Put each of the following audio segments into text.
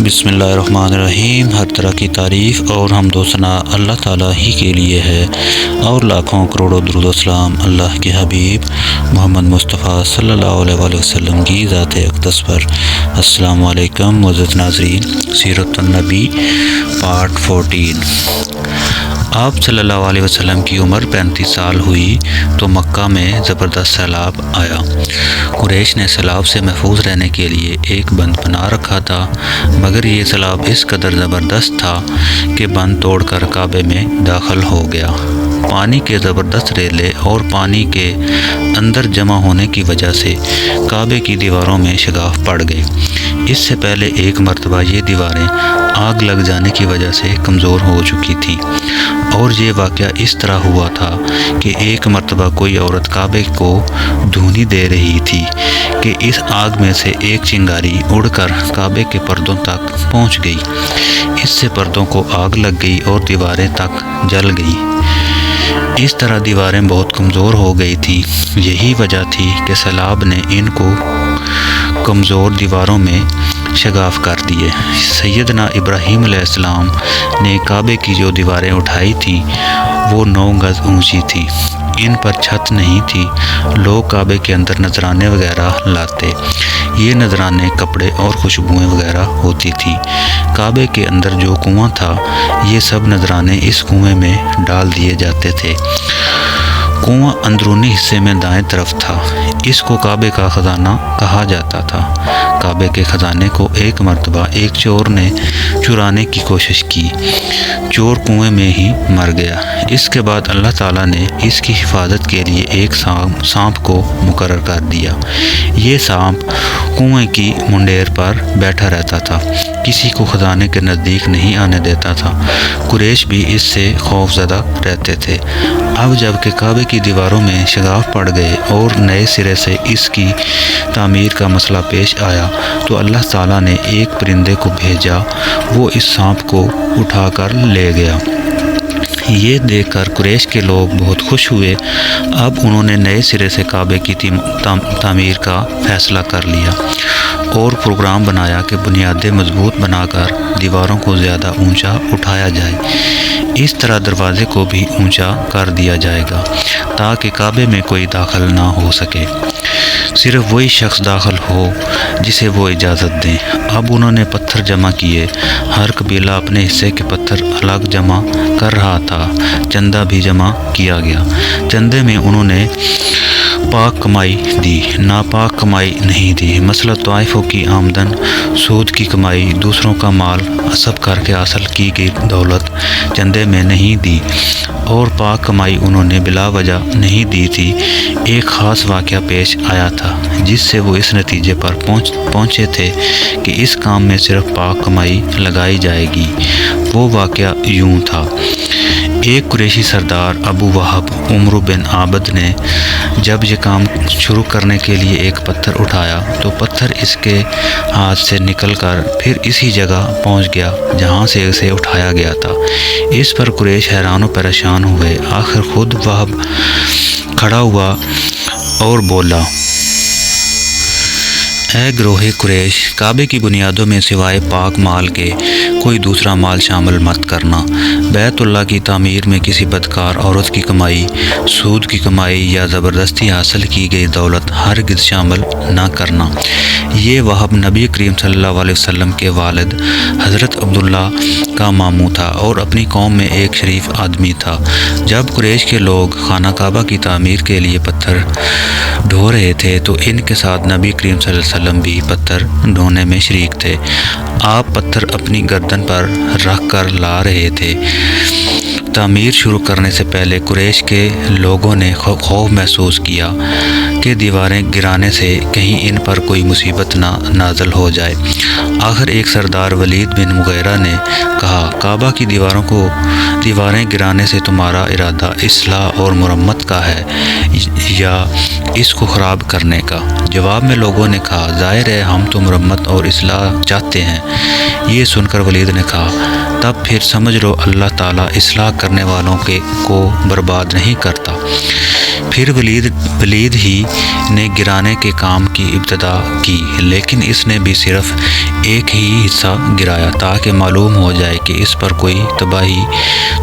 بسم اللہ الرحمن الرحیم۔ ہر طرح کی تعریف اور حمد و ثنا اللہ تعالیٰ ہی کے لیے ہے، اور لاکھوں کروڑوں درود و سلام اللہ کے حبیب محمد مصطفیٰ صلی اللہ علیہ وآلہ وسلم کی ذات اقدس پر۔ السلام علیکم معزز ناظرین، سیرت النبی پارٹ 14۔ آپ صلی اللہ علیہ وسلم کی عمر 35 سال ہوئی تو مکہ میں زبردست سیلاب آیا۔ قریش نے سیلاب سے محفوظ رہنے کے لیے ایک بند بنا رکھا تھا، مگر یہ سیلاب اس قدر زبردست تھا کہ بند توڑ کر کعبے میں داخل ہو گیا۔ پانی کے زبردست ریلے اور پانی کے اندر جمع ہونے کی وجہ سے کعبے کی دیواروں میں شگاف پڑ گئے۔ اس سے پہلے ایک مرتبہ یہ دیواریں آگ لگ جانے کی وجہ سے کمزور ہو چکی تھی، اور یہ واقعہ اس طرح ہوا تھا کہ ایک مرتبہ کوئی عورت کعبے کو دھونی دے رہی تھی کہ اس آگ میں سے ایک چنگاری اڑ کر کعبے کے پردوں تک پہنچ گئی۔ اس سے پردوں کو آگ لگ گئی اور دیواریں تک جل گئیں۔ اس طرح دیواریں بہت کمزور ہو گئی تھیں۔ یہی وجہ تھی کہ سیلاب نے ان کو کمزور دیواروں میں شگاف کر دیے۔ سیدنا ابراہیم علیہ السلام نے کعبے کی جو دیواریں اٹھائی تھیں وہ 9 گز اونچی تھی۔ ان پر چھت نہیں تھی۔ لوگ کعبے کے اندر نذرانے وغیرہ لاتے۔ یہ نذرانے کپڑے اور خوشبوئیں وغیرہ ہوتی تھی۔ کعبے کے اندر جو کنواں تھا، یہ سب نذرانے اس کنویں میں ڈال دیے جاتے تھے۔ کنواں اندرونی حصے میں دائیں طرف تھا۔ اس کو کعبے کا خزانہ کہا جاتا تھا۔ کعبے کے خزانے کو ایک مرتبہ ایک چور نے چرانے کی کوشش کی۔ چور کنویں میں ہی مر گیا۔ اس کے بعد اللہ تعالیٰ نے اس کی حفاظت کے لیے ایک سانپ کو مقرر کر دیا۔ یہ سانپ کنویں کی منڈیر پر بیٹھا رہتا تھا، کسی کو خزانے کے نزدیک نہیں آنے دیتا تھا۔ قریش بھی اس سے خوف زدہ رہتے تھے۔ اب جب کہ کعبے کی دیواروں میں شگاف پڑ گئے اور نئے سرے سے اس کی تعمیر کا مسئلہ پیش آیا تو اللہ تعالیٰ نے ایک پرندے کو بھیجا، وہ اس سانپ کو اٹھا کر لے گیا۔ یہ دیکھ کر قریش کے لوگ بہت خوش ہوئے۔ اب انہوں نے نئے سرے سے کعبے کی تعمیر کا فیصلہ کر لیا اور پروگرام بنایا کہ بنیادیں مضبوط بنا کر دیواروں کو زیادہ اونچا اٹھایا جائے۔ اس طرح دروازے کو بھی اونچا کر دیا جائے گا تاکہ کعبے میں کوئی داخل نہ ہو سکے، صرف وہی شخص داخل ہو جسے وہ اجازت دیں۔ اب انہوں نے پتھر جمع کیے۔ ہر قبیلہ اپنے حصے کے پتھر الگ جمع کر رہا تھا۔ چندہ بھی جمع کیا گیا۔ چندے میں انہوں نے پاک کمائی دی، ناپاک کمائی نہیں دی۔ مثلا طائفوں کی آمدن، سود کی کمائی، دوسروں کا مال غصب کر کے حاصل کی گئی دولت چندے میں نہیں دی، اور پاک کمائی انہوں نے بلا وجہ نہیں دی تھی۔ ایک خاص واقعہ پیش آیا تھا جس سے وہ اس نتیجے پر پہنچے تھے کہ اس کام میں صرف پاک کمائی لگائی جائے گی۔ وہ واقعہ یوں تھا۔ ایک قریشی سردار ابو وہب عمر بن عابد نے جب یہ کام شروع کرنے کے لیے ایک پتھر اٹھایا تو پتھر اس کے ہاتھ سے نکل کر پھر اسی جگہ پہنچ گیا جہاں سے اسے اٹھایا گیا تھا۔ اس پر قریش حیران و پریشان ہوئے۔ آخر خود وہب کھڑا ہوا اور بولا، اے گروہ قریش، کعبے کی بنیادوں میں سوائے پاک مال کے کوئی دوسرا مال شامل مت کرنا۔ بیت اللہ کی تعمیر میں کسی بدکار عورت کی کمائی، سود کی کمائی یا زبردستی حاصل کی گئی دولت ہرگز شامل نہ کرنا۔ یہ وہب نبی کریم صلی اللہ علیہ وسلم کے والد حضرت عبداللہ کا ماموں تھا اور اپنی قوم میں ایک شریف آدمی تھا۔ جب قریش کے لوگ خانہ کعبہ کی تعمیر کے لیے پتھر ڈھو رہے تھے تو ان کے ساتھ نبی کریم صلی اللہ علیہ وسلم بھی پتھر ڈھونے میں شریک تھے۔ آپ پتھر اپنی گردن پر رکھ کر لا رہے تھے۔ تعمیر شروع کرنے سے پہلے قریش کے لوگوں نے خوف محسوس کیا کہ دیواریں گرانے سے کہیں ان پر کوئی مصیبت نہ نازل ہو جائے۔ آخر ایک سردار ولید بن مغیرہ نے کہا، کعبہ کی دیواریں گرانے سے تمہارا ارادہ اصلاح اور مرمت کا ہے یا اس کو خراب کرنے کا؟ جواب میں لوگوں نے کہا، ظاہر ہے ہم تو مرمت اور اصلاح چاہتے ہیں۔ یہ سن کر ولید نے کہا، تب پھر سمجھ لو اللہ تعالیٰ اصلاح کرنے والوں کو برباد نہیں کرتا۔ پھر ولید ہی نے گرانے کے کام کی ابتدا کی، لیکن اس نے بھی صرف ایک ہی حصہ گرایا تاکہ معلوم ہو جائے کہ اس پر کوئی تباہی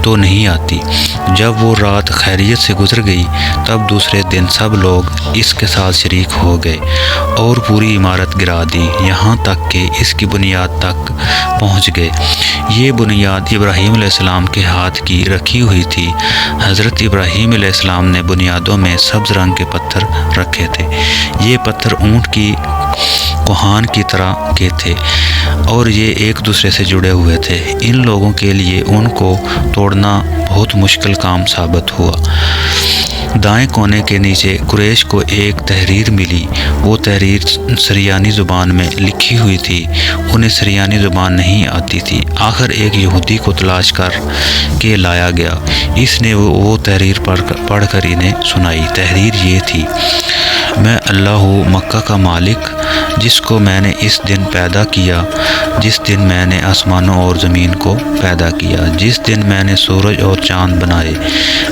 تو نہیں آتی۔ جب وہ رات خیریت سے گزر گئی تب دوسرے دن سب لوگ اس کے ساتھ شریک ہو گئے اور پوری عمارت گرا دی، یہاں تک کہ اس کی بنیاد تک پہنچ گئے۔ یہ بنیاد ابراہیم علیہ السلام کے ہاتھ کی رکھی ہوئی تھی۔ حضرت ابراہیم علیہ السلام نے بنیادوں میں سبز رنگ کے پتھر رکھے تھے۔ یہ پتھر اونٹ کی کوہان کی طرح کے تھے اور یہ ایک دوسرے سے جڑے ہوئے تھے۔ ان لوگوں کے لیے ان کو توڑنا بہت مشکل کام ثابت ہوا۔ دائیں کونے کے نیچے قریش کو ایک تحریر ملی۔ وہ تحریر سریانی زبان میں لکھی ہوئی تھی۔ انہیں سریانی زبان نہیں آتی تھی۔ آخر ایک یہودی کو تلاش کر کے لایا گیا۔ اس نے وہ تحریر پڑھ کر انہیں سنائی۔ تحریر یہ تھی: میں اللہ ہوں، مکہ کا مالک، جس کو میں نے اس دن پیدا کیا جس دن میں نے آسمانوں اور زمین کو پیدا کیا، جس دن میں نے سورج اور چاند بنائے۔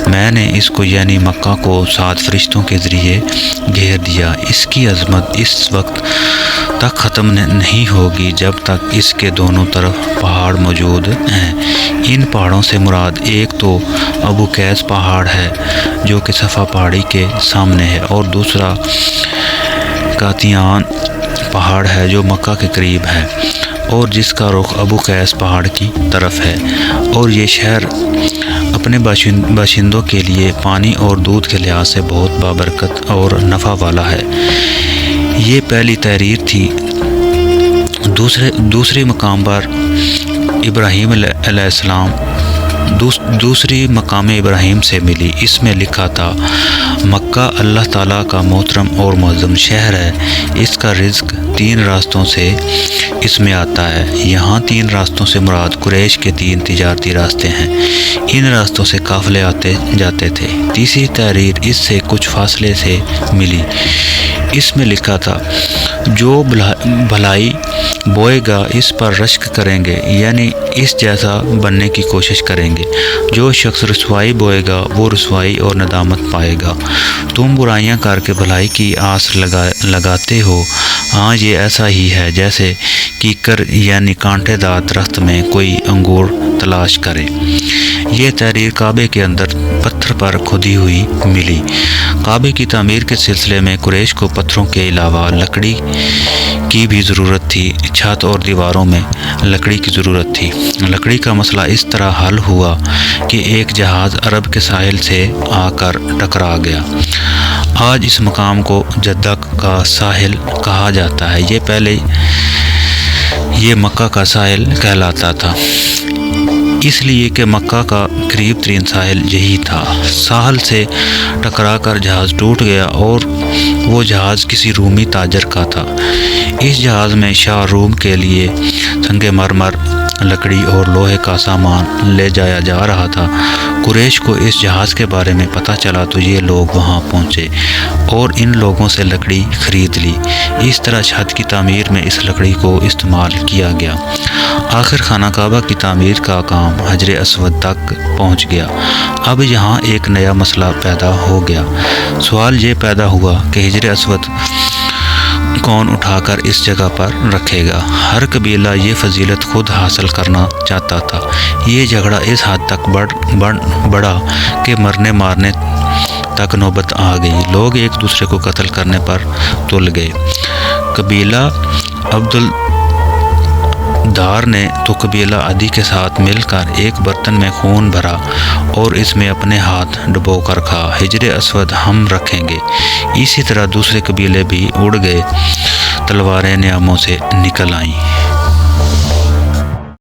میں نے اس کو یعنی مکہ کو 7 فرشتوں کے ذریعے گھیر دیا۔ اس کی عظمت اس وقت تک ختم نہیں ہوگی جب تک اس کے دونوں طرف پہاڑ موجود ہیں۔ ان پہاڑوں سے مراد ایک تو ابو قیس پہاڑ ہے جو کہ صفا پہاڑی کے سامنے ہے، اور دوسرا قادیان پہاڑ ہے جو مکہ کے قریب ہے اور جس کا رخ ابو قیس پہاڑ کی طرف ہے۔ اور یہ شہر اپنے باشندوں کے لیے پانی اور دودھ کے لحاظ سے بہت بابرکت اور نفع والا ہے۔ یہ پہلی تحریر تھی۔ دوسری مقام پر ابراہیم علیہ السلام دوسری مقام ابراہیم سے ملی۔ اس میں لکھا تھا: مکہ اللہ تعالیٰ کا محترم اور معظم شہر ہے۔ اس کا رزق 3 راستوں سے اس میں آتا ہے۔ یہاں 3 راستوں سے مراد قریش کے 3 تجارتی راستے ہیں۔ ان راستوں سے قافلے آتے جاتے تھے۔ تیسری تحریر اس سے کچھ فاصلے سے ملی۔ اس میں لکھا تھا: جو بھلائی بوئے گا اس پر رشک کریں گے، یعنی اس جیسا بننے کی کوشش کریں گے۔ جو شخص رسوائی بوئے گا وہ رسوائی اور ندامت پائے گا۔ تم برائیاں کر کے بھلائی کی آس لگاتے ہو، ہاں یہ ایسا ہی ہے جیسے کیکر یعنی کانٹے دار درخت میں کوئی انگور تلاش کرے۔ یہ تحریر کعبے کے اندر پتھر پر کھدی ہوئی ملی۔ کعبے کی تعمیر کے سلسلے میں قریش کو پتھروں کے علاوہ لکڑی کی بھی ضرورت تھی۔ چھت اور دیواروں میں لکڑی کی ضرورت تھی۔ لکڑی کا مسئلہ اس طرح حل ہوا کہ ایک جہاز عرب کے ساحل سے آ کر ٹکرا گیا۔ آج اس مقام کو جدہ کا ساحل کہا جاتا ہے۔ یہ پہلے یہ مکہ کا ساحل کہلاتا تھا، اس لیے کہ مکہ کا قریب ترین ساحل یہی تھا۔ ساحل سے ٹکرا کر جہاز ٹوٹ گیا اور وہ جہاز کسی رومی تاجر کا تھا۔ اس جہاز میں شاہ روم کے لیے سنگ مرمر، لکڑی اور لوہے کا سامان لے جایا جا رہا تھا۔ قریش کو اس جہاز کے بارے میں پتہ چلا تو یہ لوگ وہاں پہنچے اور ان لوگوں سے لکڑی خرید لی۔ اس طرح چھت کی تعمیر میں اس لکڑی کو استعمال کیا گیا۔ آخر خانہ کعبہ کی تعمیر کا کام حجر اسود تک پہنچ گیا۔ اب یہاں ایک نیا مسئلہ پیدا ہو گیا۔ سوال یہ پیدا ہوا کہ حجر اسود کون اٹھا کر اس جگہ پر رکھے گا؟ ہر قبیلہ یہ فضیلت خود حاصل کرنا چاہتا تھا۔ یہ جھگڑا اس حد تک بڑھا کہ مرنے مارنے تک نوبت آ گئی۔ لوگ ایک دوسرے کو قتل کرنے پر تل گئے۔ قبیلہ عبدالدار نے تو قبیلہ عدی کے ساتھ مل کر ایک برتن میں خون بھرا اور اس میں اپنے ہاتھ ڈبو کر کہا: حجر اسود ہم رکھیں گے۔ اسی طرح دوسرے قبیلے بھی اڑ گئے۔ تلواریں نیاموں سے نکل آئیں۔